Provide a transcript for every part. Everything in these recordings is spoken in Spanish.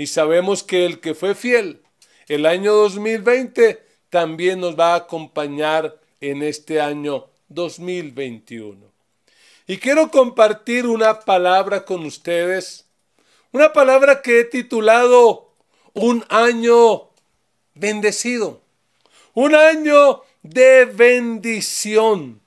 Y sabemos que el que fue fiel el año 2020 también nos va a acompañar en este año 2021. Y quiero compartir una palabra con ustedes, una palabra que he titulado Un año bendecido, un año de bendición,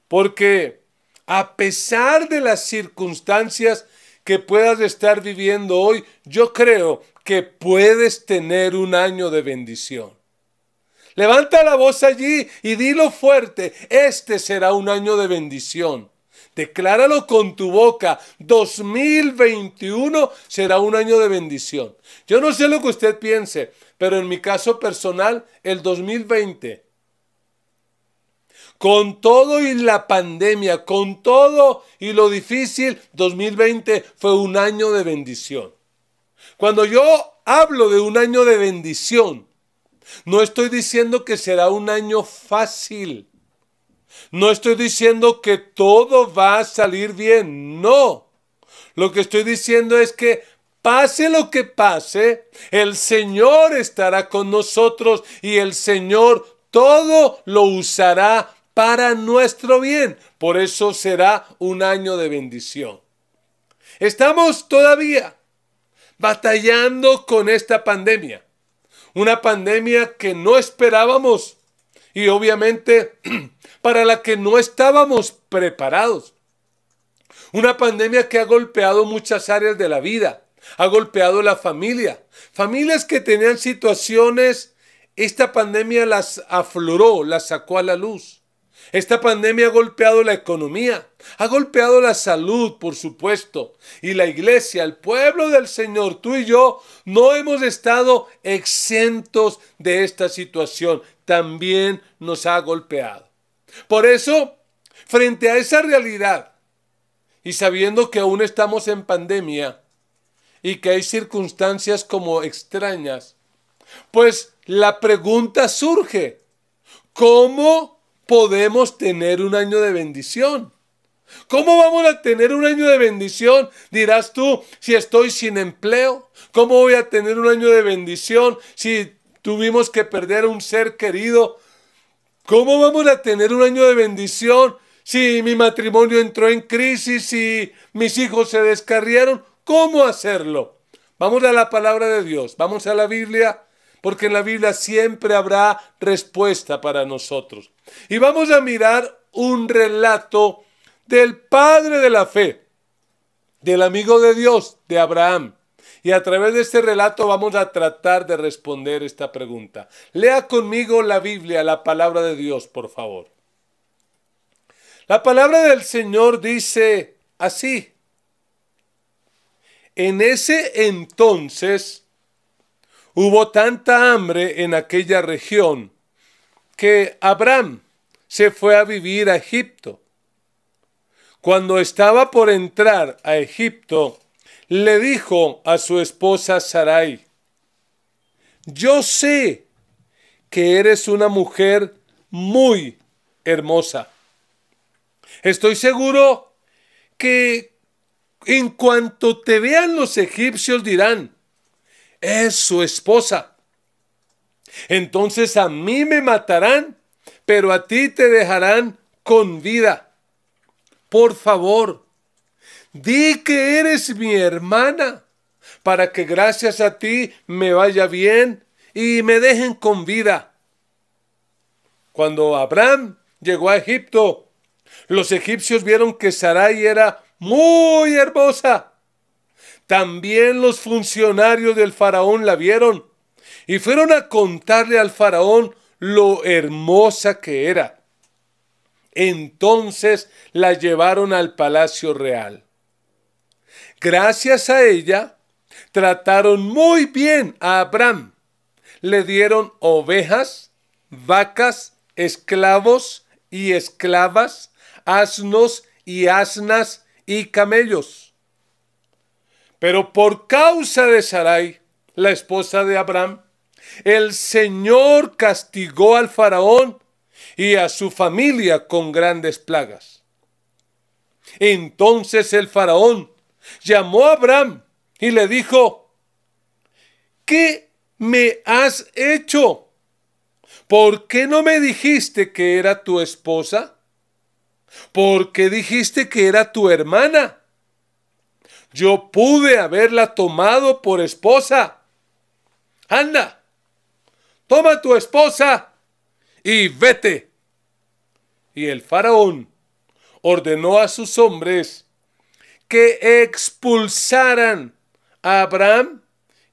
porque a pesar de las circunstancias que puedas estar viviendo hoy, yo creo que puedes tener un año de bendición. Levanta la voz allí y dilo fuerte, este será un año de bendición. Decláralo con tu boca, 2021 será un año de bendición. Yo no sé lo que usted piense, pero en mi caso personal, el 2020, con todo y la pandemia, con todo y lo difícil, 2020 fue un año de bendición. Cuando yo hablo de un año de bendición, no estoy diciendo que será un año fácil. No estoy diciendo que todo va a salir bien, no. Lo que estoy diciendo es que pase lo que pase, el Señor estará con nosotros y el Señor todo lo usará para nuestro bien. Por eso será un año de bendición. Estamos todavía batallando con esta pandemia. Una pandemia que no esperábamos y obviamente para la que no estábamos preparados. Una pandemia que ha golpeado muchas áreas de la vida, ha golpeado la familia. Familias que tenían situaciones, esta pandemia las afloró, las sacó a la luz. Esta pandemia ha golpeado la economía, ha golpeado la salud, por supuesto. Y la iglesia, el pueblo del Señor, tú y yo, no hemos estado exentos de esta situación. También nos ha golpeado. Por eso, frente a esa realidad, y sabiendo que aún estamos en pandemia, y que hay circunstancias como extrañas, pues la pregunta surge, ¿cómo podemos tener un año de bendición? ¿Cómo vamos a tener un año de bendición? Dirás tú, si estoy sin empleo. ¿Cómo voy a tener un año de bendición si tuvimos que perder a un ser querido? ¿Cómo vamos a tener un año de bendición si mi matrimonio entró en crisis, si mis hijos se descarriaron? ¿Cómo hacerlo? Vamos a la palabra de Dios, vamos a la Biblia, porque en la Biblia siempre habrá respuesta para nosotros. Y vamos a mirar un relato del padre de la fe, del amigo de Dios, de Abraham. Y a través de este relato vamos a tratar de responder esta pregunta. Lea conmigo la Biblia, la palabra de Dios, por favor. La palabra del Señor dice así. En ese entonces hubo tanta hambre en aquella región que Abraham se fue a vivir a Egipto. Cuando estaba por entrar a Egipto, le dijo a su esposa Sarai, yo sé que eres una mujer muy hermosa. Estoy seguro que en cuanto te vean los egipcios dirán, es su esposa. Entonces a mí me matarán, pero a ti te dejarán con vida. Por favor, di que eres mi hermana, para que gracias a ti me vaya bien y me dejen con vida. Cuando Abraham llegó a Egipto, los egipcios vieron que Sarai era muy hermosa. También los funcionarios del faraón la vieron y fueron a contarle al faraón lo hermosa que era. Entonces la llevaron al palacio real. Gracias a ella, trataron muy bien a Abraham. Le dieron ovejas, vacas, esclavos y esclavas, asnos y asnas y camellos. Pero por causa de Sarai, la esposa de Abraham, el Señor castigó al faraón y a su familia con grandes plagas. Entonces el faraón llamó a Abraham y le dijo, ¿qué me has hecho? ¿Por qué no me dijiste que era tu esposa? ¿Por qué dijiste que era tu hermana? Yo pude haberla tomado por esposa. Anda, toma tu esposa y vete. Y el faraón ordenó a sus hombres que expulsaran a Abraham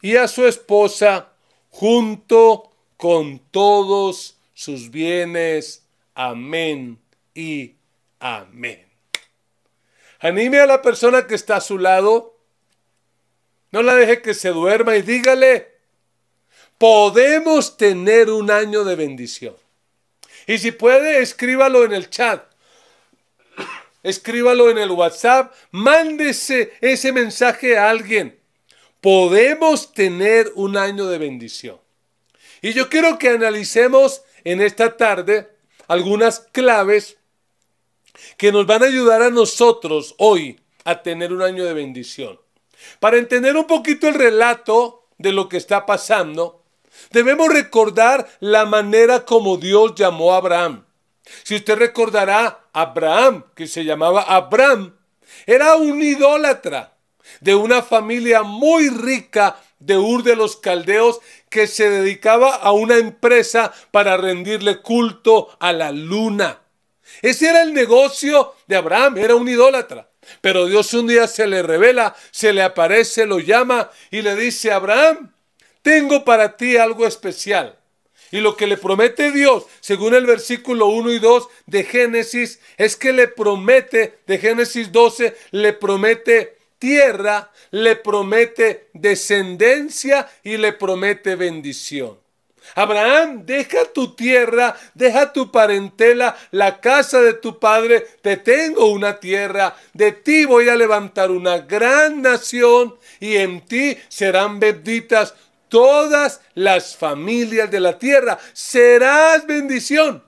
y a su esposa junto con todos sus bienes. Amén y amén. Anime a la persona que está a su lado. No la deje que se duerma y dígale: podemos tener un año de bendición. Y si puede, escríbalo en el chat. Escríbalo en el WhatsApp. Mándese ese mensaje a alguien. Podemos tener un año de bendición. Y yo quiero que analicemos en esta tarde algunas claves que nos van a ayudar a nosotros hoy a tener un año de bendición. Para entender un poquito el relato de lo que está pasando, debemos recordar la manera como Dios llamó a Abraham. Si usted recordará, Abraham, que se llamaba Abram, era un idólatra de una familia muy rica de Ur de los Caldeos que se dedicaba a una empresa para rendirle culto a la luna. Ese era el negocio de Abraham, era un idólatra. Pero Dios un día se le revela, se le aparece, lo llama y le dice: Abraham, tengo para ti algo especial. Y lo que le promete Dios, según el versículo 1 y 2 de Génesis, es que le promete, de Génesis 12, le promete tierra, le promete descendencia y le promete bendición. Abraham, deja tu tierra, deja tu parentela, la casa de tu padre, te tengo una tierra, de ti voy a levantar una gran nación y en ti serán benditas todas las familias de la tierra. Serás bendición.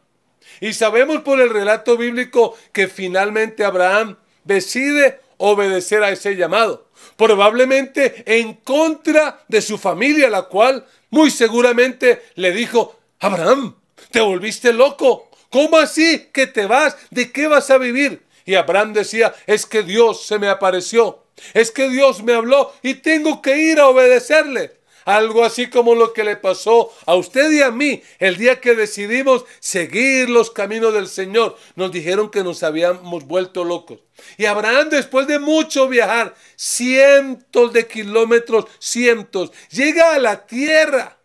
Y sabemos por el relato bíblico que finalmente Abraham decide obedecer a ese llamado. Probablemente en contra de su familia, la cual muy seguramente le dijo: Abraham, te volviste loco. ¿Cómo así que te vas? ¿De qué vas a vivir? Y Abraham decía: es que Dios se me apareció. Es que Dios me habló y tengo que ir a obedecerle. Algo así como lo que le pasó a usted y a mí el día que decidimos seguir los caminos del Señor. Nos dijeron que nos habíamos vuelto locos. Y Abraham, después de mucho viajar, cientos de kilómetros, llega a la tierra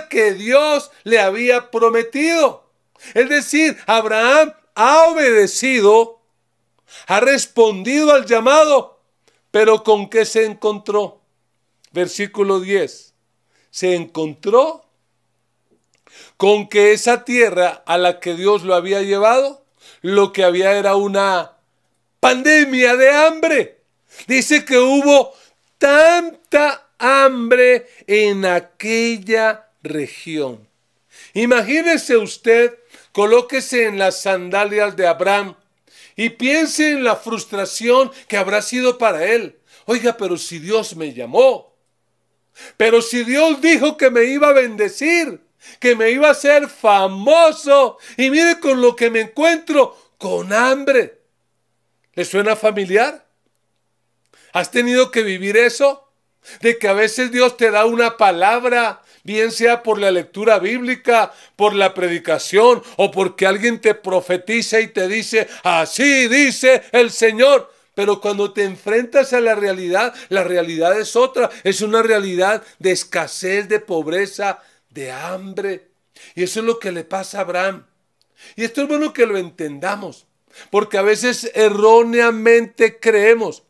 que Dios le había prometido. Es decir, Abraham ha obedecido, ha respondido al llamado, pero ¿con qué se encontró? Versículo 10, se encontró con que esa tierra a la que Dios lo había llevado, lo que había era una pandemia de hambre. Dice que hubo tanta hambre en aquella región. Imagínese usted, colóquese en las sandalias de Abraham y piense en la frustración que habrá sido para él. Oiga, pero si Dios me llamó. Pero si Dios dijo que me iba a bendecir, que me iba a hacer famoso, y mire con lo que me encuentro, con hambre. ¿Le suena familiar? ¿Has tenido que vivir eso? De que a veces Dios te da una palabra, bien sea por la lectura bíblica, por la predicación, o porque alguien te profetiza y te dice: así dice el Señor. Pero cuando te enfrentas a la realidad es otra. Es una realidad de escasez, de pobreza, de hambre. Y eso es lo que le pasa a Abraham. Y esto es bueno que lo entendamos, porque a veces erróneamente creemos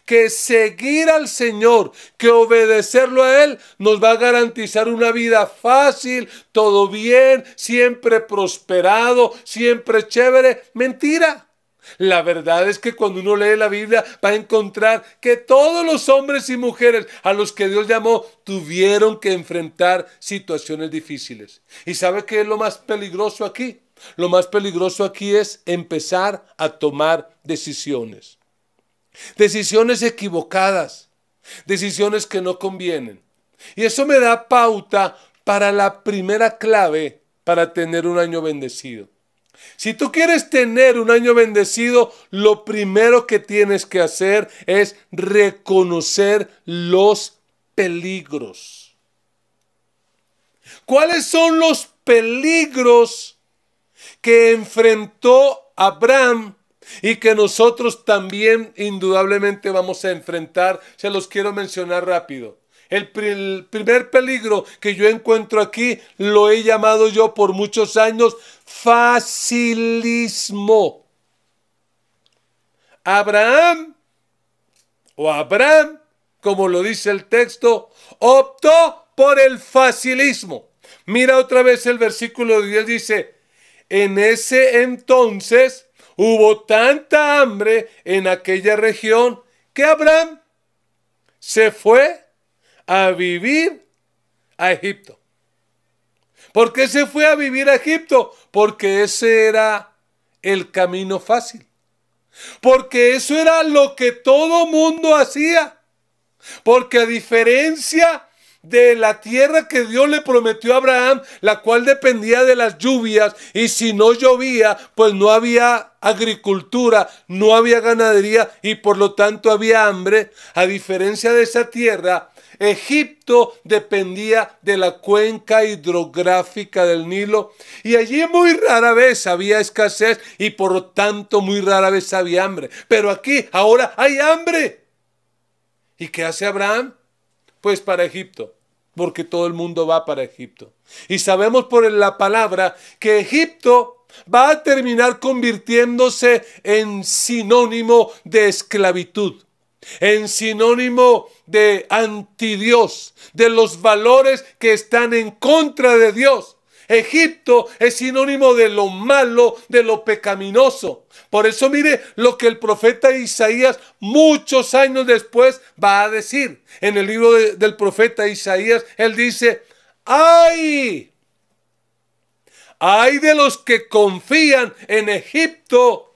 que seguir al Señor, que obedecerlo a Él, nos va a garantizar una vida fácil, todo bien, siempre prosperado, siempre chévere. Mentira. La verdad es que cuando uno lee la Biblia va a encontrar que todos los hombres y mujeres a los que Dios llamó tuvieron que enfrentar situaciones difíciles. ¿Y sabe qué es lo más peligroso aquí? Lo más peligroso aquí es empezar a tomar decisiones. Decisiones equivocadas, decisiones que no convienen. Y eso me da pauta para la primera clave para tener un año bendecido. Si tú quieres tener un año bendecido, lo primero que tienes que hacer es reconocer los peligros. ¿Cuáles son los peligros que enfrentó Abraham y que nosotros también indudablemente vamos a enfrentar? Se los quiero mencionar rápido. El primer peligro que yo encuentro aquí lo he llamado yo por muchos años facilismo. Abraham, como lo dice el texto, optó por el facilismo. Mira otra vez el versículo 10, dice: en ese entonces hubo tanta hambre en aquella región que Abraham se fue a vivir a Egipto. ¿Por qué se fue a vivir a Egipto? Porque ese era el camino fácil. Porque eso era lo que todo mundo hacía. Porque a diferencia de la tierra que Dios le prometió a Abraham, la cual dependía de las lluvias, y si no llovía, pues no había agricultura, no había ganadería y por lo tanto había hambre. A diferencia de esa tierra, Egipto dependía de la cuenca hidrográfica del Nilo y allí muy rara vez había escasez y por lo tanto muy rara vez había hambre. Pero aquí ahora hay hambre. ¿Y qué hace Abraham? Pues para Egipto, porque todo el mundo va para Egipto. Y sabemos por la palabra que Egipto va a terminar convirtiéndose en sinónimo de esclavitud, en sinónimo de antidios, de los valores que están en contra de Dios. Egipto es sinónimo de lo malo, de lo pecaminoso. Por eso mire lo que el profeta Isaías muchos años después va a decir. En el libro del profeta Isaías, él dice: ¡ay! ¡Ay de los que confían en Egipto!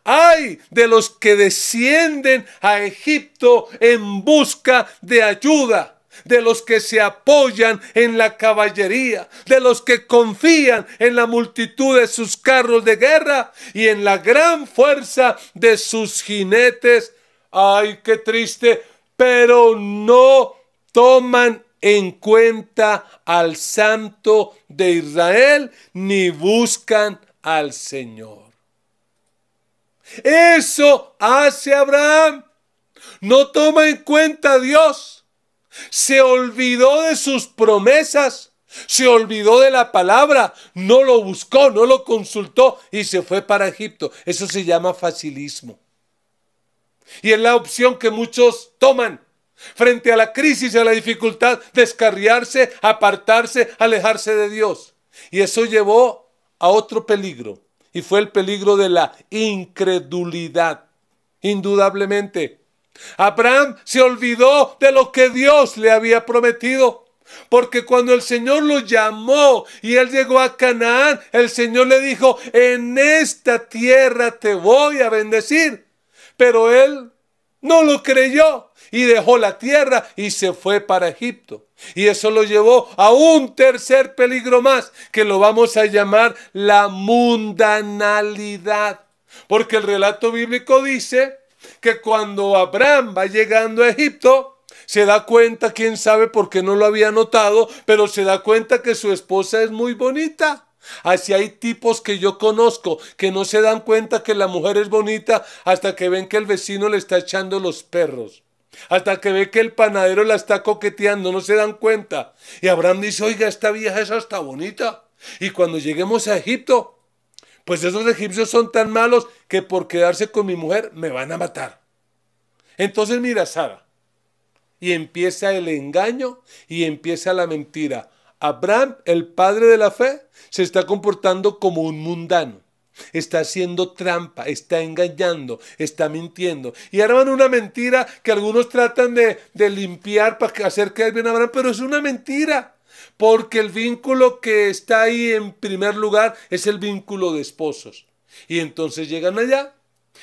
¡Ay de los que descienden a Egipto en busca de ayuda! De los que se apoyan en la caballería, de los que confían en la multitud de sus carros de guerra y en la gran fuerza de sus jinetes. ¡Ay, qué triste! Pero no toman en cuenta al Santo de Israel ni buscan al Señor. Eso hace Abraham. No toma en cuenta a Dios. Se olvidó de sus promesas. Se olvidó de la palabra. No lo buscó, no lo consultó y se fue para Egipto. Eso se llama facilismo. Y es la opción que muchos toman frente a la crisis, a la dificultad, descarriarse, apartarse, alejarse de Dios. Y eso llevó a otro peligro. Y fue el peligro de la incredulidad. Indudablemente. Abraham se olvidó de lo que Dios le había prometido. Porque cuando el Señor lo llamó y él llegó a Canaán, el Señor le dijo: en esta tierra te voy a bendecir. Pero él no lo creyó y dejó la tierra y se fue para Egipto. Y eso lo llevó a un tercer peligro más, que lo vamos a llamar la mundanalidad. Porque el relato bíblico dice que cuando Abraham va llegando a Egipto, se da cuenta, quién sabe por qué no lo había notado, pero se da cuenta que su esposa es muy bonita. Así hay tipos que yo conozco que no se dan cuenta que la mujer es bonita hasta que ven que el vecino le está echando los perros. Hasta que ve que el panadero la está coqueteando, no se dan cuenta. Y Abraham dice: oiga, esta vieja esa está bonita. Y cuando lleguemos a Egipto, pues esos egipcios son tan malos que por quedarse con mi mujer me van a matar. Entonces mira, Sara, y empieza el engaño y empieza la mentira. Abraham, el padre de la fe, se está comportando como un mundano. Está haciendo trampa, está engañando, está mintiendo. Y arman una mentira que algunos tratan de limpiar para hacer quedar bien a Abraham, pero es una mentira. Porque el vínculo que está ahí en primer lugar es el vínculo de esposos. Y entonces llegan allá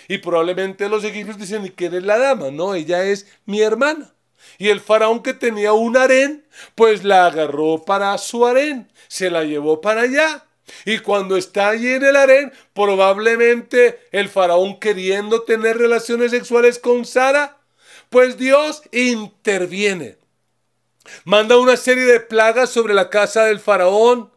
y probablemente los egipcios dicen: ¿y quién es la dama? No, ella es mi hermana. Y el faraón, que tenía un harén, pues la agarró para su harén, se la llevó para allá. Y cuando está allí en el harén, probablemente el faraón, queriendo tener relaciones sexuales con Sara, pues Dios interviene. Manda una serie de plagas sobre la casa del faraón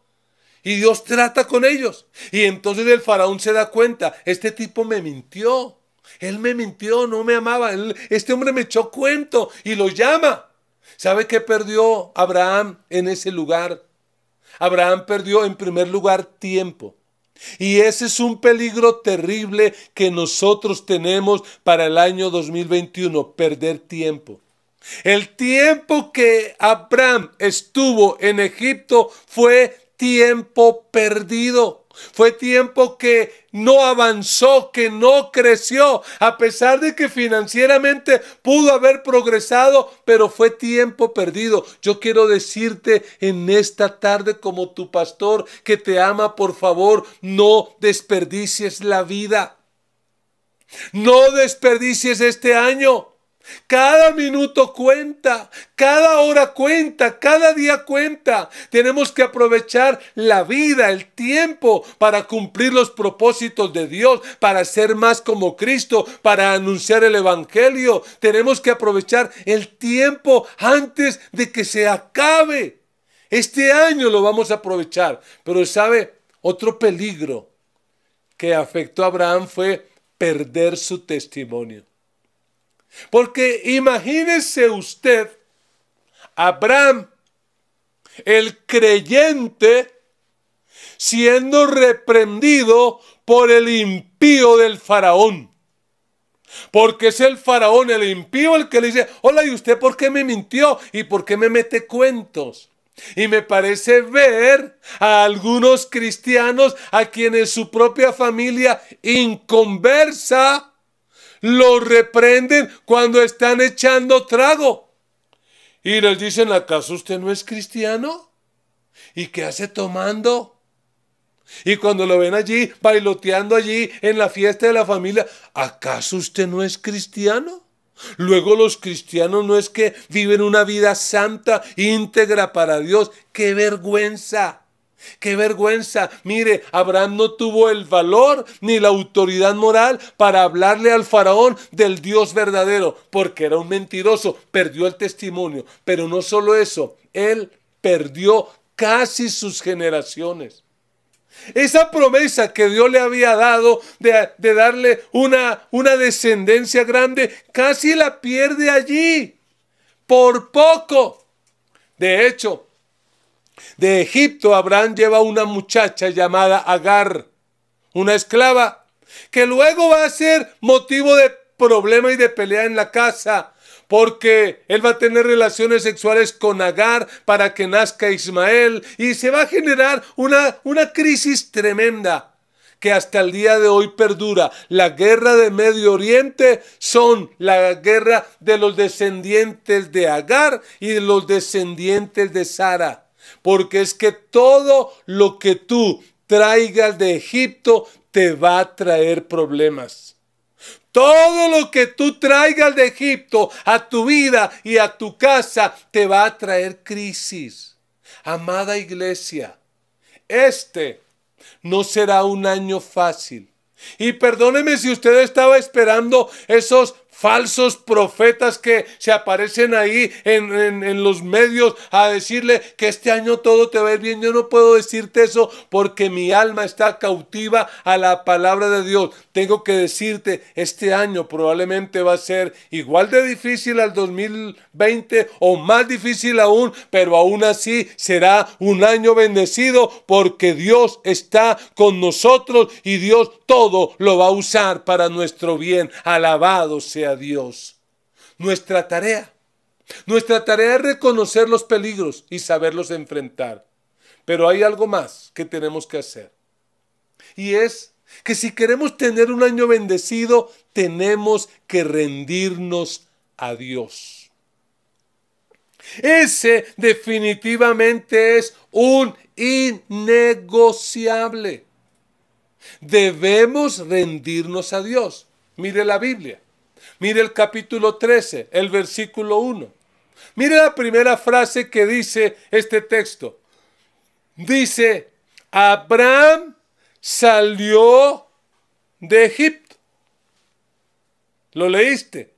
y Dios trata con ellos. Y entonces el faraón se da cuenta: este tipo me mintió. Él me mintió, no me amaba. Este hombre me echó cuento, y lo llama. ¿Sabe qué perdió Abraham en ese lugar? Abraham perdió, en primer lugar, tiempo. Y ese es un peligro terrible que nosotros tenemos para el año 2021, perder tiempo. El tiempo que Abraham estuvo en Egipto fue tiempo perdido. Fue tiempo que no avanzó, que no creció, a pesar de que financieramente pudo haber progresado, pero fue tiempo perdido. Yo quiero decirte en esta tarde, como tu pastor que te ama, por favor, no desperdicies la vida. No desperdicies este año. Cada minuto cuenta, cada hora cuenta, cada día cuenta. Tenemos que aprovechar la vida, el tiempo, para cumplir los propósitos de Dios, para ser más como Cristo, para anunciar el evangelio. Tenemos que aprovechar el tiempo antes de que se acabe. Este año lo vamos a aprovechar. Pero ¿sabe? Otro peligro que afectó a Abraham fue perder su testimonio. Porque imagínese usted, Abraham, el creyente, siendo reprendido por el impío del faraón. Porque es el faraón, el impío, el que le dice: hola, ¿y usted por qué me mintió? ¿Y por qué me mete cuentos? Y me parece ver a algunos cristianos a quienes su propia familia inconversa lo reprenden cuando están echando trago. Y les dicen: ¿acaso usted no es cristiano? ¿Y qué hace tomando? Y cuando lo ven allí, bailoteando allí en la fiesta de la familia: ¿acaso usted no es cristiano? Luego, los cristianos no es que viven una vida santa, íntegra para Dios. ¡Qué vergüenza! ¡Qué vergüenza! Mire, Abraham no tuvo el valor ni la autoridad moral para hablarle al faraón del Dios verdadero, porque era un mentiroso. Perdió el testimonio. Pero no solo eso, él perdió casi sus generaciones. Esa promesa que Dios le había dado de darle una descendencia grande, casi la pierde allí, por poco. De hecho, de Egipto, Abraham lleva una muchacha llamada Agar, una esclava, que luego va a ser motivo de problema y de pelea en la casa, porque él va a tener relaciones sexuales con Agar para que nazca Ismael, y se va a generar una crisis tremenda que hasta el día de hoy perdura. La guerra de Medio Oriente son la guerra de los descendientes de Agar y de los descendientes de Sara. Porque es que todo lo que tú traigas de Egipto te va a traer problemas. Todo lo que tú traigas de Egipto a tu vida y a tu casa te va a traer crisis. Amada iglesia, este no será un año fácil. Y perdóneme si usted estaba esperando esos falsos profetas que se aparecen ahí en los medios a decirle que este año todo te va a ir bien. Yo no puedo decirte eso porque mi alma está cautiva a la palabra de Dios. Tengo que decirte, este año probablemente va a ser igual de difícil al 2020 o más difícil aún, pero aún así será un año bendecido porque Dios está con nosotros y Dios todo lo va a usar para nuestro bien. Alabado sea Dios. Nuestra tarea es reconocer los peligros y saberlos enfrentar. Pero hay algo más que tenemos que hacer. Y es que si queremos tener un año bendecido, tenemos que rendirnos a Dios. Ese definitivamente es un innegociable. Debemos rendirnos a Dios. Mire la Biblia. Mire el capítulo 13, el versículo 1. Mire la primera frase que dice este texto. Dice, Abraham salió de Egipto. ¿Lo leíste?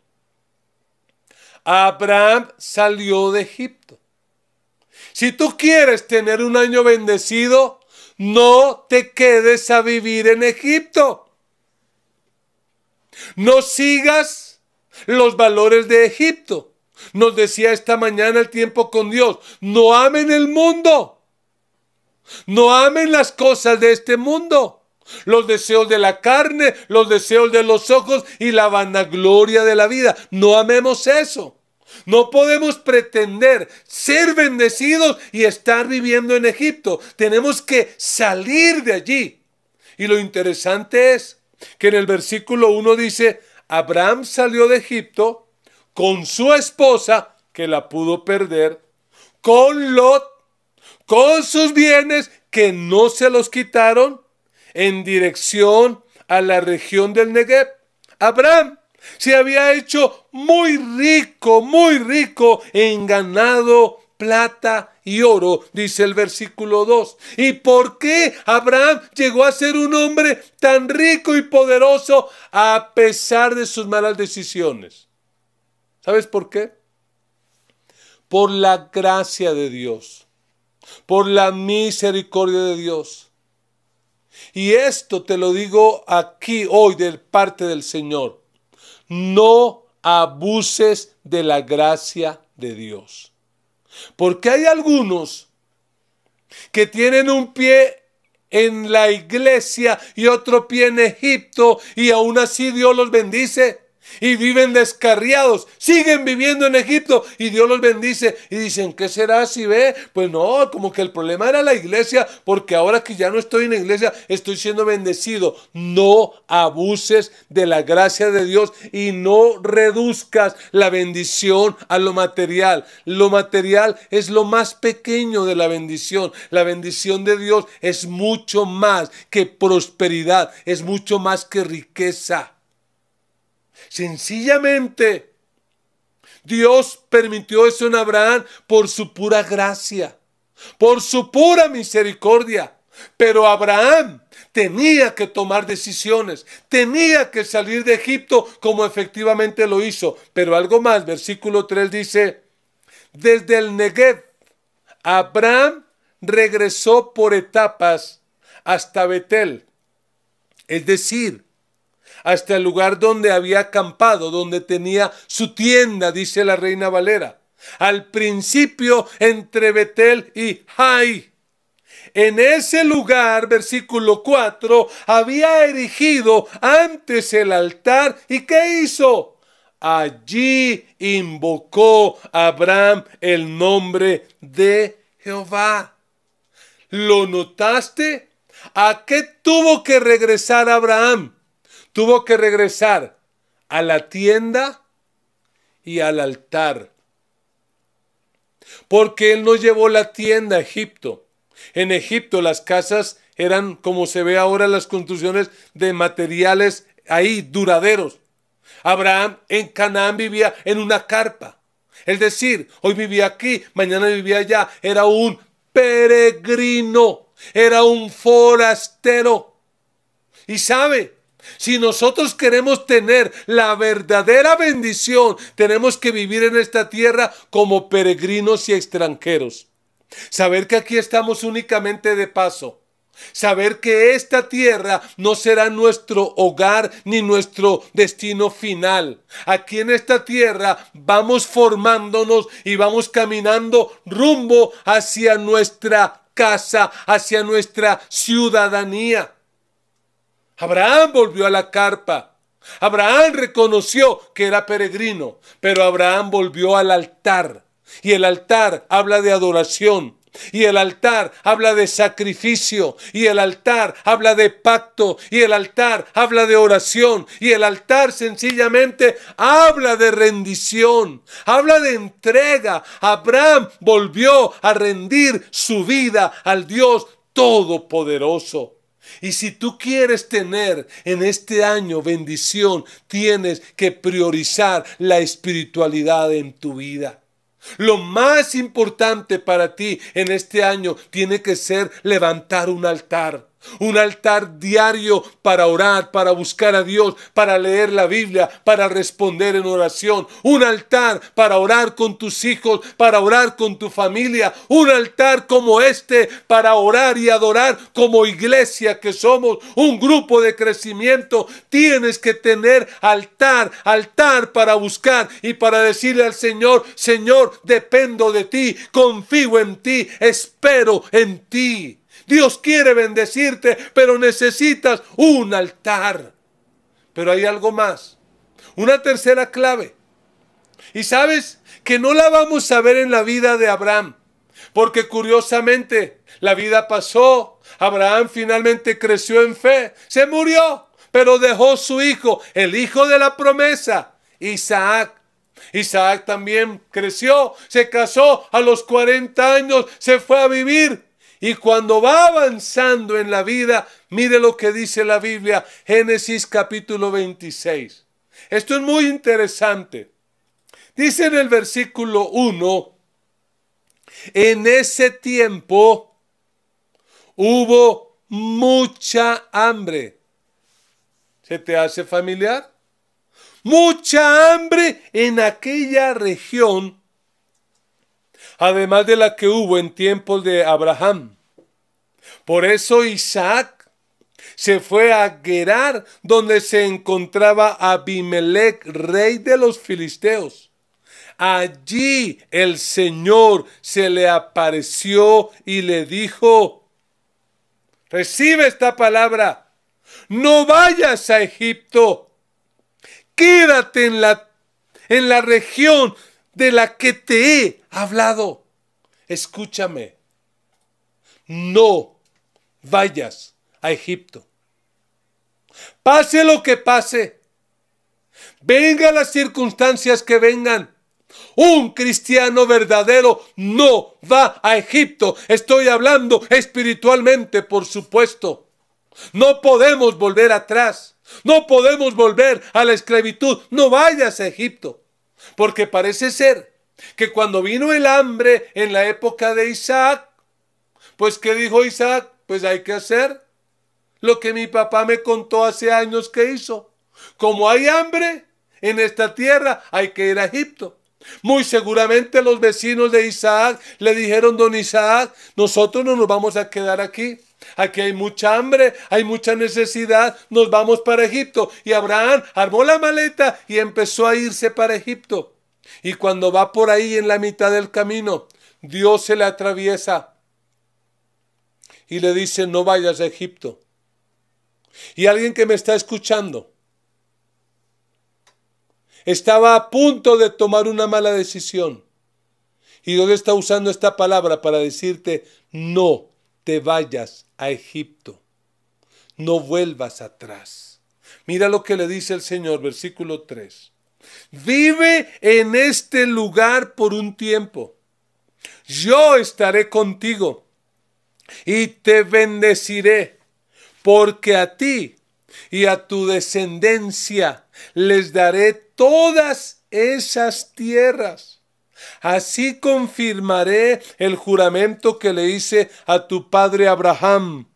Abraham salió de Egipto. Si tú quieres tener un año bendecido, no te quedes a vivir en Egipto. No sigas los valores de Egipto. Nos decía esta mañana el tiempo con Dios. No amen el mundo. No amen las cosas de este mundo. Los deseos de la carne, los deseos de los ojos y la vanagloria de la vida. No amemos eso. No podemos pretender ser bendecidos y estar viviendo en Egipto. Tenemos que salir de allí. Y lo interesante es que en el versículo 1 dice, Abraham salió de Egipto con su esposa, que la pudo perder, con Lot, con sus bienes, que no se los quitaron, en dirección a la región del Negev. Abraham se había hecho muy rico en ganado, plata y oro, dice el versículo 2. ¿Y por qué Abraham llegó a ser un hombre tan rico y poderoso a pesar de sus malas decisiones? ¿Sabes por qué? Por la gracia de Dios, por la misericordia de Dios. Y esto te lo digo aquí hoy de parte del Señor. No abuses de la gracia de Dios. Porque hay algunos que tienen un pie en la iglesia y otro pie en Egipto y aún así Dios los bendice. Y viven descarriados, siguen viviendo en Egipto y Dios los bendice. Y dicen, ¿qué será si ve? Pues no, como que el problema era la iglesia, porque ahora que ya no estoy en la iglesia, estoy siendo bendecido. No abuses de la gracia de Dios y no reduzcas la bendición a lo material. Lo material es lo más pequeño de la bendición. La bendición de Dios es mucho más que prosperidad, es mucho más que riqueza. Sencillamente, Dios permitió eso en Abraham por su pura gracia, por su pura misericordia. Pero Abraham tenía que tomar decisiones, tenía que salir de Egipto como efectivamente lo hizo. Pero algo más, versículo 3 dice, desde el Negev, Abraham regresó por etapas hasta Betel, es decir, hasta el lugar donde había acampado, donde tenía su tienda, dice la Reina Valera. Al principio entre Betel y Jai. En ese lugar, versículo 4, había erigido antes el altar. ¿Y qué hizo? Allí invocó Abraham el nombre de Jehová. ¿Lo notaste? ¿A qué tuvo que regresar Abraham? Tuvo que regresar a la tienda y al altar. Porque él no llevó la tienda a Egipto. En Egipto las casas eran, como se ve ahora, las construcciones de materiales ahí, duraderos. Abraham en Canaán vivía en una carpa. Es decir, hoy vivía aquí, mañana vivía allá. Era un peregrino, era un forastero. Y sabe, si nosotros queremos tener la verdadera bendición, tenemos que vivir en esta tierra como peregrinos y extranjeros. Saber que aquí estamos únicamente de paso. Saber que esta tierra no será nuestro hogar ni nuestro destino final. Aquí en esta tierra vamos formándonos y vamos caminando rumbo hacia nuestra casa, hacia nuestra ciudadanía. Abraham volvió a la carpa. Abraham reconoció que era peregrino, pero Abraham volvió al altar. Y el altar habla de adoración. Y el altar habla de sacrificio. Y el altar habla de pacto. Y el altar habla de oración. Y el altar sencillamente habla de rendición. Habla de entrega. Abraham volvió a rendir su vida al Dios Todopoderoso. Y si tú quieres tener en este año bendición, tienes que priorizar la espiritualidad en tu vida. Lo más importante para ti en este año tiene que ser levantar un altar. Un altar diario para orar, para buscar a Dios, para leer la Biblia, para responder en oración. Un altar para orar con tus hijos, para orar con tu familia. Un altar como este para orar y adorar como iglesia que somos. Un grupo de crecimiento. Tienes que tener altar para buscar y para decirle al Señor: Señor, dependo de ti, confío en ti, espero en ti. Dios quiere bendecirte, pero necesitas un altar. Pero hay algo más, una tercera clave. Y sabes que no la vamos a ver en la vida de Abraham, porque curiosamente la vida pasó. Abraham finalmente creció en fe, se murió, pero dejó su hijo, el hijo de la promesa, Isaac. Isaac también creció, se casó a los 40 años, se fue a vivir. Y cuando va avanzando en la vida, mire lo que dice la Biblia, Génesis capítulo 26. Esto es muy interesante. Dice en el versículo 1, en ese tiempo hubo mucha hambre. ¿Se te hace familiar? Mucha hambre en aquella región, además de la que hubo en tiempos de Abraham. Por eso Isaac se fue a Gerar, donde se encontraba Abimelec, rey de los filisteos. Allí el Señor se le apareció y le dijo: recibe esta palabra, no vayas a Egipto, quédate en la región de la que te he hablado. Escúchame, no vayas a Egipto. Pase lo que pase, vengan las circunstancias que vengan, un cristiano verdadero no va a Egipto. Estoy hablando espiritualmente, por supuesto. No podemos volver atrás, no podemos volver a la esclavitud. No vayas a Egipto. Porque parece ser que cuando vino el hambre en la época de Isaac, pues ¿qué dijo Isaac? Pues hay que hacer lo que mi papá me contó hace años que hizo. Como hay hambre en esta tierra, hay que ir a Egipto. Muy seguramente los vecinos de Isaac le dijeron: don Isaac, nosotros no nos vamos a quedar aquí. Aquí hay mucha hambre, hay mucha necesidad, nos vamos para Egipto. Y Abraham armó la maleta y empezó a irse para Egipto. Y cuando va por ahí en la mitad del camino, Dios se le atraviesa y le dice: no vayas a Egipto. Y alguien que me está escuchando estaba a punto de tomar una mala decisión. Y Dios está usando esta palabra para decirte: no te vayas a Egipto. No vuelvas atrás. Mira lo que le dice el Señor, versículo 3. Vive en este lugar por un tiempo. Yo estaré contigo y te bendeciré, porque a ti y a tu descendencia les daré todas esas tierras. Así confirmaré el juramento que le hice a tu padre Abraham.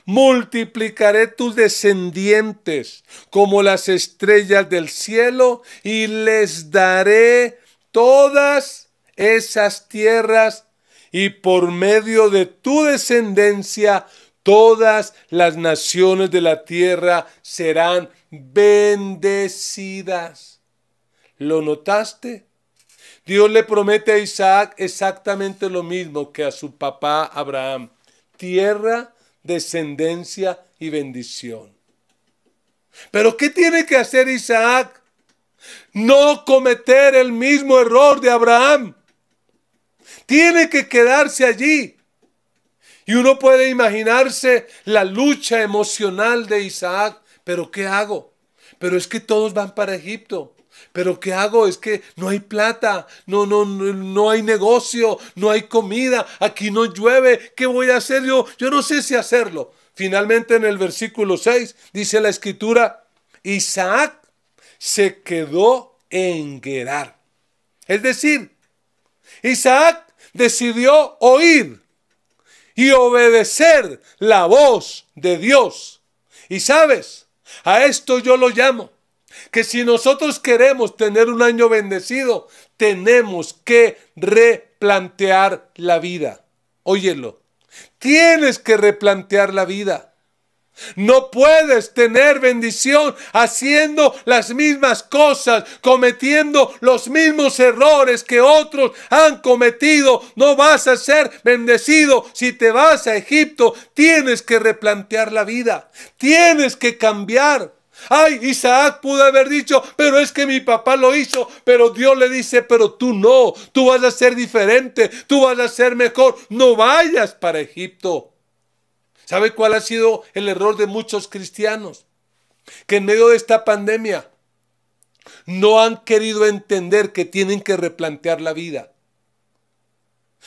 Multiplicaré tus descendientes como las estrellas del cielo y les daré todas esas tierras, y por medio de tu descendencia todas las naciones de la tierra serán bendecidas. ¿Lo notaste? Dios le promete a Isaac exactamente lo mismo que a su papá Abraham: tierra, descendencia y bendición. ¿Pero qué tiene que hacer Isaac? No cometer el mismo error de Abraham. Tiene que quedarse allí. Y uno puede imaginarse la lucha emocional de Isaac. ¿Pero qué hago? Pero es que todos van para Egipto. ¿Pero qué hago? Es que no hay plata, no hay negocio, no hay comida, aquí no llueve. ¿Qué voy a hacer yo? Yo no sé si hacerlo. Finalmente en el versículo 6 dice la escritura: Isaac se quedó en Gerar. Es decir, Isaac decidió oír y obedecer la voz de Dios. Y sabes, a esto yo lo llamo, que si nosotros queremos tener un año bendecido, tenemos que replantear la vida. Óyelo, tienes que replantear la vida. No puedes tener bendición haciendo las mismas cosas, cometiendo los mismos errores que otros han cometido. No vas a ser bendecido. Si te vas a Egipto, tienes que replantear la vida. Tienes que cambiar. Ay, Isaac pudo haber dicho, pero es que mi papá lo hizo, pero Dios le dice, pero tú no, tú vas a ser diferente, tú vas a ser mejor, no vayas para Egipto. ¿Sabe cuál ha sido el error de muchos cristianos? Que en medio de esta pandemia no han querido entender que tienen que replantear la vida.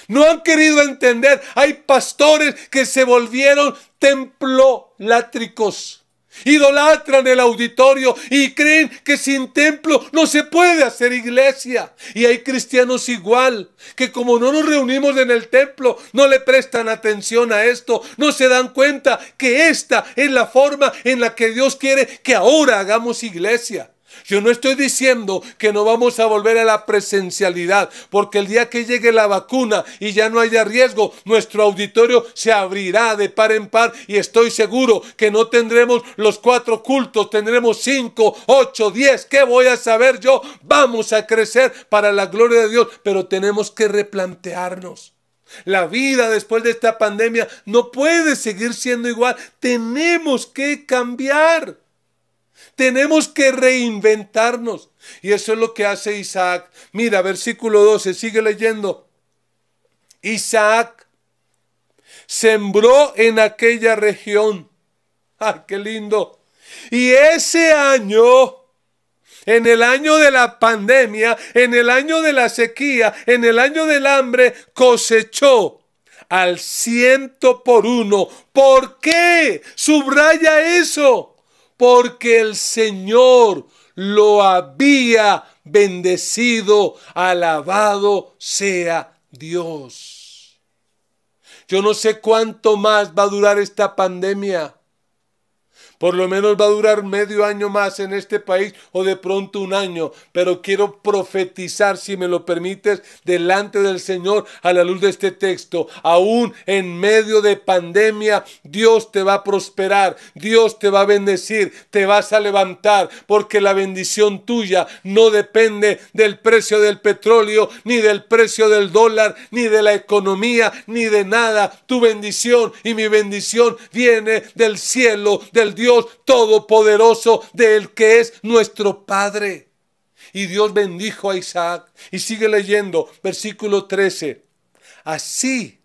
No han querido entender. Hay pastores que se volvieron templolátricos. Idolatran el auditorio y creen que sin templo no se puede hacer iglesia. Y hay cristianos igual, que como no nos reunimos en el templo, no le prestan atención a esto, no se dan cuenta que esta es la forma en la que Dios quiere que ahora hagamos iglesia. Yo no estoy diciendo que no vamos a volver a la presencialidad, porque el día que llegue la vacuna y ya no haya riesgo, nuestro auditorio se abrirá de par en par y estoy seguro que no tendremos los 4 cultos, tendremos 5, 8, 10. ¿Qué voy a saber yo? Vamos a crecer para la gloria de Dios, pero tenemos que replantearnos. La vida después de esta pandemia no puede seguir siendo igual. Tenemos que cambiar. Tenemos que reinventarnos. Y eso es lo que hace Isaac. Mira, versículo 12, sigue leyendo. Isaac sembró en aquella región. ¡Ay, qué lindo! Y ese año, en el año de la pandemia, en el año de la sequía, en el año del hambre, cosechó al 100%. ¿Por qué? Subraya eso. Porque el Señor lo había bendecido. Alabado sea Dios. Yo no sé cuánto más va a durar esta pandemia. Por lo menos va a durar medio año más en este país o de pronto un año. Pero quiero profetizar, si me lo permites, delante del Señor a la luz de este texto. Aún en medio de pandemia, Dios te va a prosperar. Dios te va a bendecir. Te vas a levantar porque la bendición tuya no depende del precio del petróleo, ni del precio del dólar, ni de la economía, ni de nada. Tu bendición y mi bendición viene del cielo, del Dios todopoderoso, del que es nuestro Padre. Y Dios bendijo a Isaac. Y sigue leyendo, versículo 13. Así,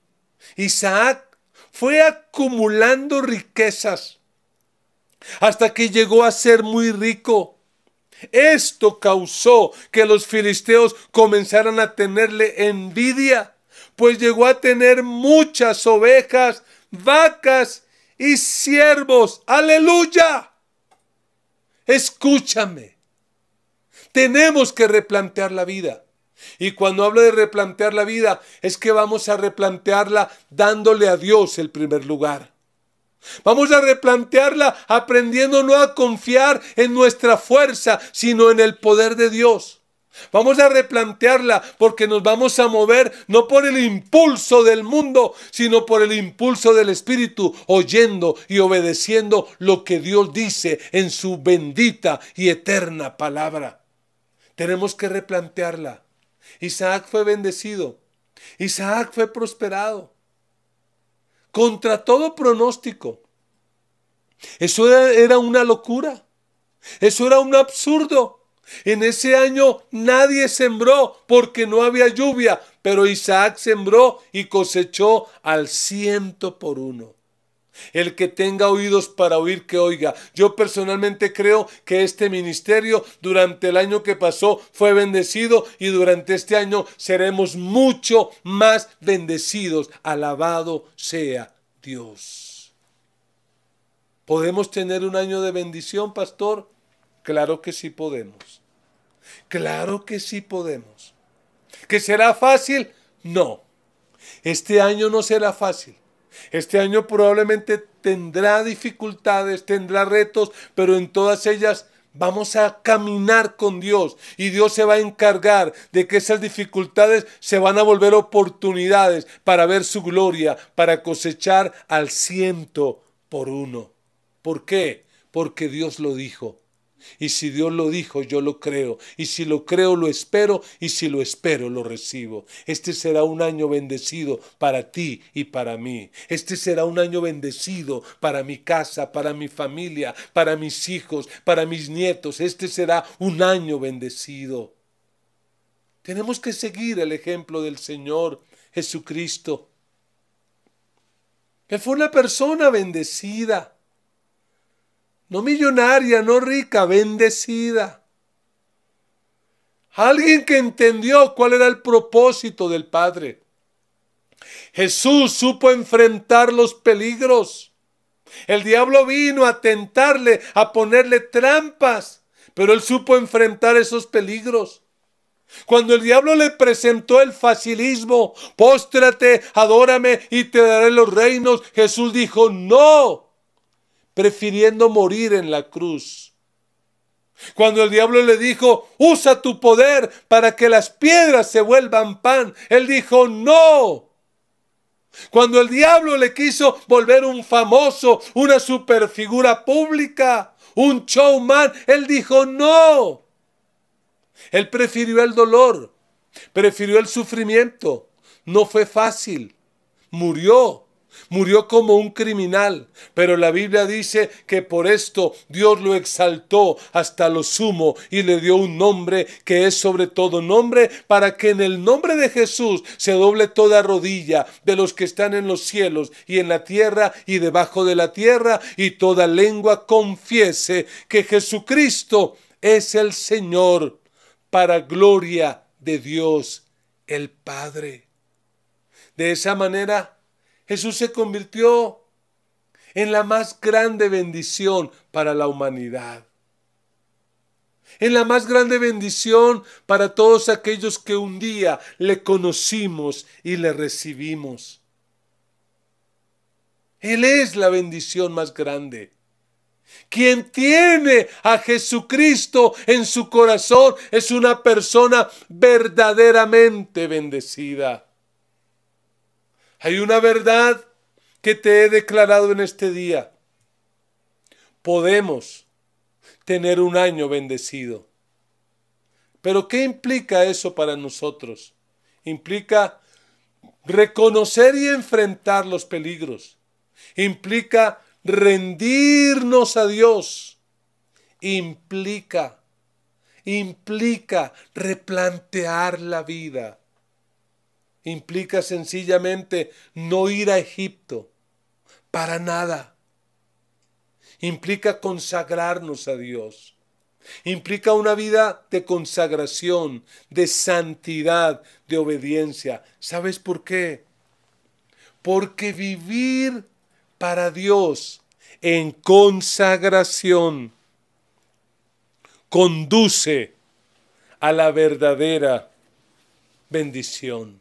Isaac fue acumulando riquezas hasta que llegó a ser muy rico. Esto causó que los filisteos comenzaran a tenerle envidia, pues llegó a tener muchas ovejas, vacas y siervos. ¡Aleluya! Escúchame. Tenemos que replantear la vida. Y cuando hablo de replantear la vida, es que vamos a replantearla dándole a Dios el primer lugar. Vamos a replantearla aprendiendo no a confiar en nuestra fuerza, sino en el poder de Dios. Vamos a replantearla porque nos vamos a mover no por el impulso del mundo, sino por el impulso del Espíritu, oyendo y obedeciendo lo que Dios dice en su bendita y eterna palabra. Tenemos que replantearla. Isaac fue bendecido. Isaac fue prosperado. Contra todo pronóstico. Eso era una locura. Eso era un absurdo. En ese año nadie sembró porque no había lluvia, pero Isaac sembró y cosechó al 100%. El que tenga oídos para oír, que oiga. Yo personalmente creo que este ministerio durante el año que pasó fue bendecido y durante este año seremos mucho más bendecidos. Alabado sea Dios. ¿Podemos tener un año de bendición, pastor? Claro que sí podemos. Claro que sí podemos. ¿Que será fácil? No. Este año no será fácil. Este año probablemente tendrá dificultades, tendrá retos, pero en todas ellas vamos a caminar con Dios y Dios se va a encargar de que esas dificultades se van a volver oportunidades para ver su gloria, para cosechar al 100 por 1. ¿Por qué? Porque Dios lo dijo. Y si Dios lo dijo, yo lo creo. Y si lo creo, lo espero. Y si lo espero, lo recibo. Este será un año bendecido para ti y para mí. Este será un año bendecido para mi casa, para mi familia, para mis hijos, para mis nietos. Este será un año bendecido. Tenemos que seguir el ejemplo del Señor Jesucristo. Él fue una persona bendecida. No millonaria, no rica, bendecida. Alguien que entendió cuál era el propósito del Padre. Jesús supo enfrentar los peligros. El diablo vino a tentarle, a ponerle trampas, pero él supo enfrentar esos peligros. Cuando el diablo le presentó el facilismo, póstrate, adórame y te daré los reinos, Jesús dijo no, prefiriendo morir en la cruz. Cuando el diablo le dijo, usa tu poder para que las piedras se vuelvan pan, él dijo, no. Cuando el diablo le quiso volver un famoso, una superfigura pública, un showman, él dijo, no. Él prefirió el dolor, prefirió el sufrimiento. No fue fácil, murió como un criminal, pero la Biblia dice que por esto Dios lo exaltó hasta lo sumo y le dio un nombre que es sobre todo nombre, para que en el nombre de Jesús se doble toda rodilla de los que están en los cielos y en la tierra y debajo de la tierra, y toda lengua confiese que Jesucristo es el Señor, para gloria de Dios el Padre. De esa manera Jesús se convirtió en la más grande bendición para la humanidad. En la más grande bendición para todos aquellos que un día le conocimos y le recibimos. Él es la bendición más grande. Quien tiene a Jesucristo en su corazón es una persona verdaderamente bendecida. Hay una verdad que te he declarado en este día. Podemos tener un año bendecido. Pero ¿qué implica eso para nosotros? Implica reconocer y enfrentar los peligros. Implica rendirnos a Dios. Implica replantear la vida. Implica sencillamente no ir a Egipto, para nada. Implica consagrarnos a Dios. Implica una vida de consagración, de santidad, de obediencia. ¿Sabes por qué? Porque vivir para Dios en consagración conduce a la verdadera bendición.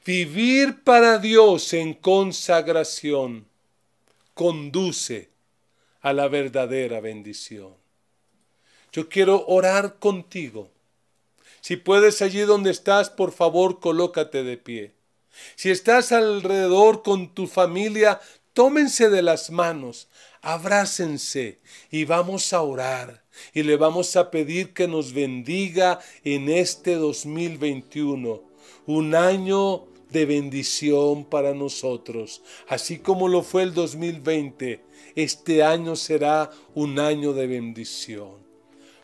Vivir para Dios en consagración conduce a la verdadera bendición. Yo quiero orar contigo. Si puedes, allí donde estás, por favor, colócate de pie. Si estás alrededor con tu familia, tómense de las manos, abrácense y vamos a orar. Y le vamos a pedir que nos bendiga en este 2021, un año de bendición para nosotros. Así como lo fue el 2020, este año será un año de bendición.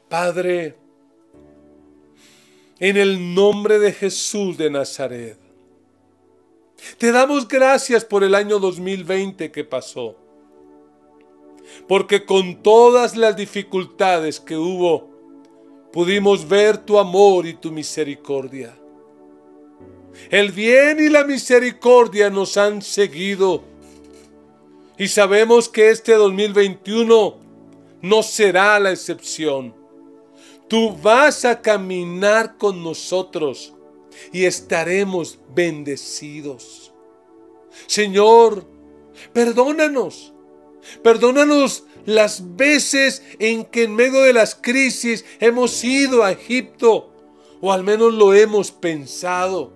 Padre, en el nombre de Jesús de Nazaret, te damos gracias por el año 2020 que pasó. Porque con todas las dificultades que hubo, pudimos ver tu amor y tu misericordia. El bien y la misericordia nos han seguido. Y sabemos que este 2021 no será la excepción. Tú vas a caminar con nosotros y estaremos bendecidos. Señor, perdónanos. Perdónanos las veces en que en medio de las crisis hemos ido a Egipto, o al menos lo hemos pensado.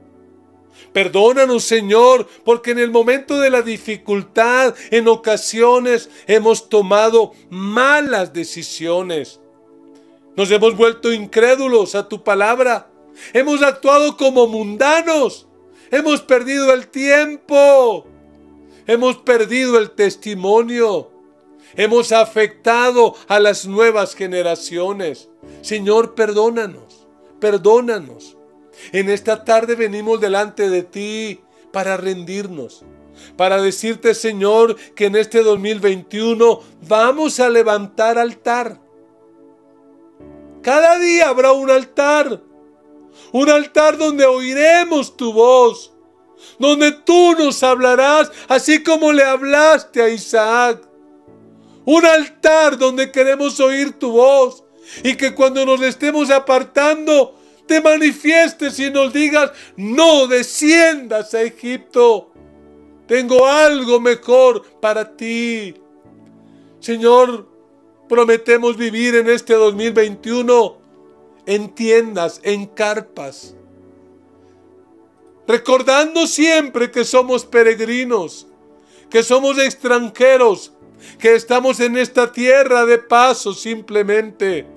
Perdónanos, Señor, porque en el momento de la dificultad, en ocasiones hemos tomado malas decisiones. Nos hemos vuelto incrédulos a tu palabra. Hemos actuado como mundanos. Hemos perdido el tiempo. Hemos perdido el testimonio. Hemos afectado a las nuevas generaciones. Señor, perdónanos. Perdónanos. En esta tarde venimos delante de ti para rendirnos. Para decirte, Señor, que en este 2021 vamos a levantar altar. Cada día habrá un altar donde oiremos tu voz, donde tú nos hablarás, así como le hablaste a Isaac. Un altar donde queremos oír tu voz y que cuando nos estemos apartando, te manifiestes y nos digas, no desciendas a Egipto. Tengo algo mejor para ti. Señor, prometemos vivir en este 2021 en tiendas, en carpas, recordando siempre que somos peregrinos, que somos extranjeros, que estamos en esta tierra de paso simplemente.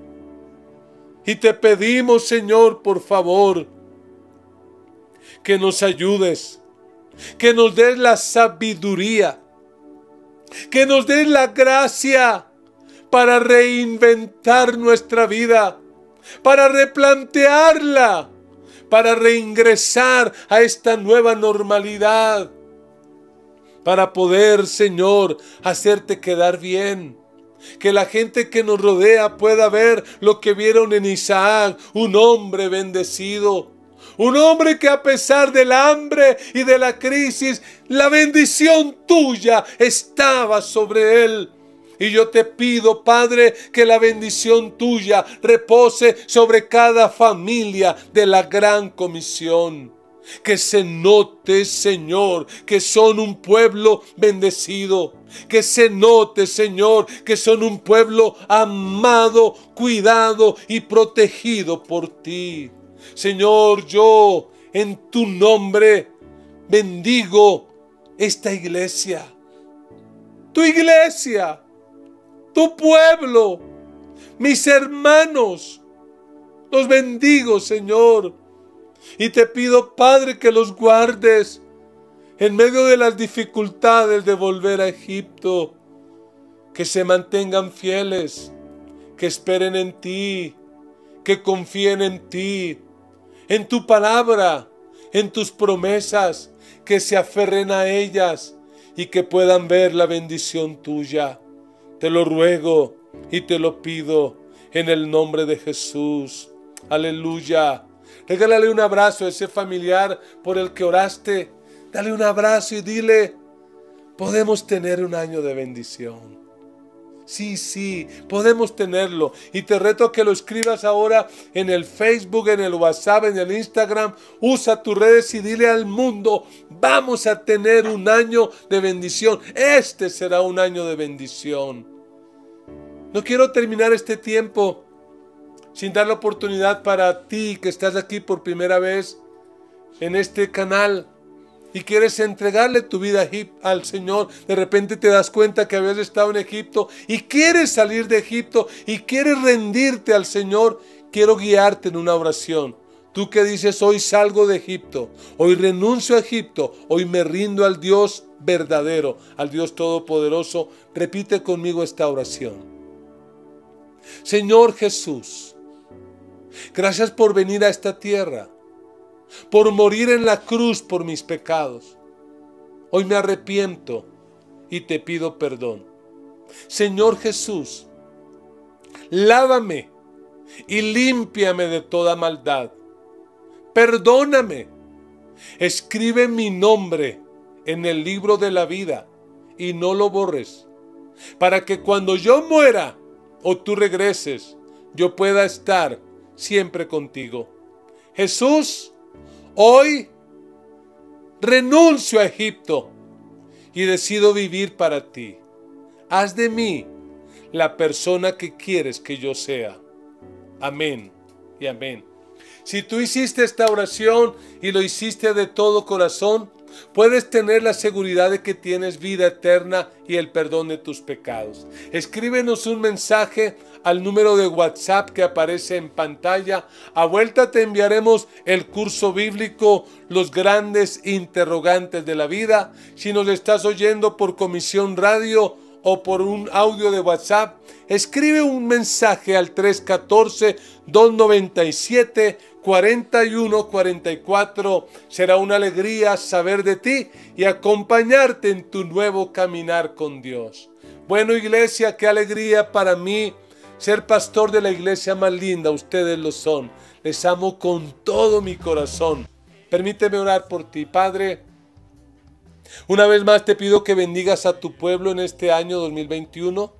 Y te pedimos, Señor, por favor, que nos ayudes, que nos des la sabiduría, que nos des la gracia para reinventar nuestra vida, para replantearla, para reingresar a esta nueva normalidad, para poder, Señor, hacerte quedar bien. Que la gente que nos rodea pueda ver lo que vieron en Isaac, un hombre bendecido. Un hombre que a pesar del hambre y de la crisis, la bendición tuya estaba sobre él. Y yo te pido, Padre, que la bendición tuya repose sobre cada familia de la gran comisión. Que se note, Señor, que son un pueblo bendecido. Que se note, Señor, que son un pueblo amado, cuidado y protegido por ti. Señor, yo en tu nombre bendigo esta iglesia. Tu iglesia, tu pueblo, mis hermanos. Los bendigo, Señor. Y te pido, Padre, que los guardes en medio de las dificultades de volver a Egipto. Que se mantengan fieles, que esperen en ti, que confíen en ti, en tu palabra, en tus promesas, que se aferren a ellas y que puedan ver la bendición tuya. Te lo ruego y te lo pido en el nombre de Jesús. Aleluya. Regálale un abrazo a ese familiar por el que oraste. Dale un abrazo y dile, podemos tener un año de bendición. Sí, podemos tenerlo. Y te reto a que lo escribas ahora en el Facebook, en el WhatsApp, en el Instagram. Usa tus redes y dile al mundo, vamos a tener un año de bendición. Este será un año de bendición. No quiero terminar este tiempo sin dar la oportunidad para ti que estás aquí por primera vez en este canal y quieres entregarle tu vida al Señor. De repente te das cuenta que habías estado en Egipto y quieres salir de Egipto y quieres rendirte al Señor. Quiero guiarte en una oración. Tú que dices, hoy salgo de Egipto, hoy renuncio a Egipto, hoy me rindo al Dios verdadero, al Dios todopoderoso. Repite conmigo esta oración. Señor Jesús, gracias por venir a esta tierra, por morir en la cruz por mis pecados. Hoy me arrepiento y te pido perdón. Señor Jesús, lávame y límpiame de toda maldad. Perdóname. Escribe mi nombre en el libro de la vida y no lo borres, para que cuando yo muera o tú regreses, yo pueda estar siempre contigo. Jesús, hoy renuncio a Egipto y decido vivir para ti. Haz de mí la persona que quieres que yo sea. Amén y amén. Si tú hiciste esta oración y lo hiciste de todo corazón, puedes tener la seguridad de que tienes vida eterna y el perdón de tus pecados. Escríbenos un mensaje al número de WhatsApp que aparece en pantalla. A vuelta te enviaremos el curso bíblico Los grandes interrogantes de la vida. Si nos estás oyendo por Comisión Radio o por un audio de WhatsApp, escribe un mensaje al 314-297-4144. Será una alegría saber de ti y acompañarte en tu nuevo caminar con Dios. Bueno, iglesia, qué alegría para mí ser pastor de la iglesia más linda. Ustedes lo son. Les amo con todo mi corazón. Permíteme orar por ti, Padre. Una vez más te pido que bendigas a tu pueblo en este año 2021.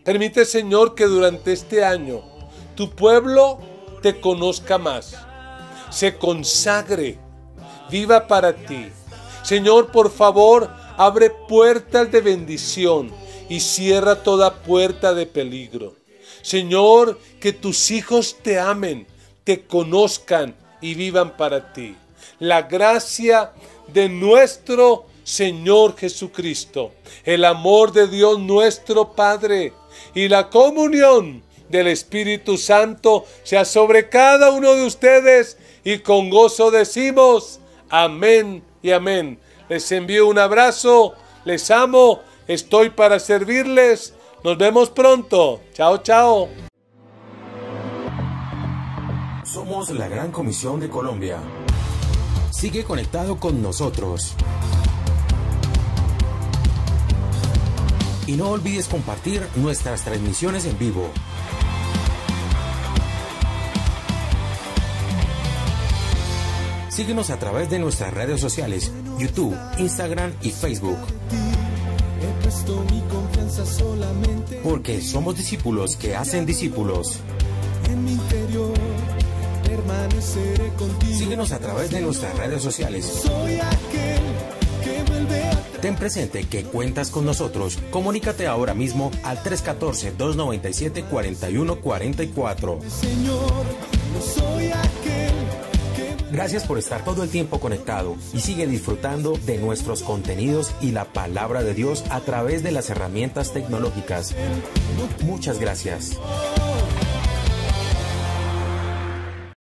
Permite, Señor, que durante este año tu pueblo te conozca más, se consagre, viva para ti. Señor, por favor, abre puertas de bendición y cierra toda puerta de peligro. Señor, que tus hijos te amen, te conozcan y vivan para ti. La gracia de nuestro Señor Jesucristo, el amor de Dios nuestro Padre y la comunión del Espíritu Santo sea sobre cada uno de ustedes, y con gozo decimos amén y amén. Les envío un abrazo, les amo, estoy para servirles. Nos vemos pronto. Chao, chao. Somos la Gran Comisión de Colombia. Sigue conectado con nosotros. Y no olvides compartir nuestras transmisiones en vivo. Síguenos a través de nuestras redes sociales, YouTube, Instagram y Facebook. Porque somos discípulos que hacen discípulos. Síguenos a través de nuestras redes sociales. Ten presente que cuentas con nosotros. Comunícate ahora mismo al 314-297-4144. Gracias por estar todo el tiempo conectado y sigue disfrutando de nuestros contenidos y la palabra de Dios a través de las herramientas tecnológicas. Muchas gracias.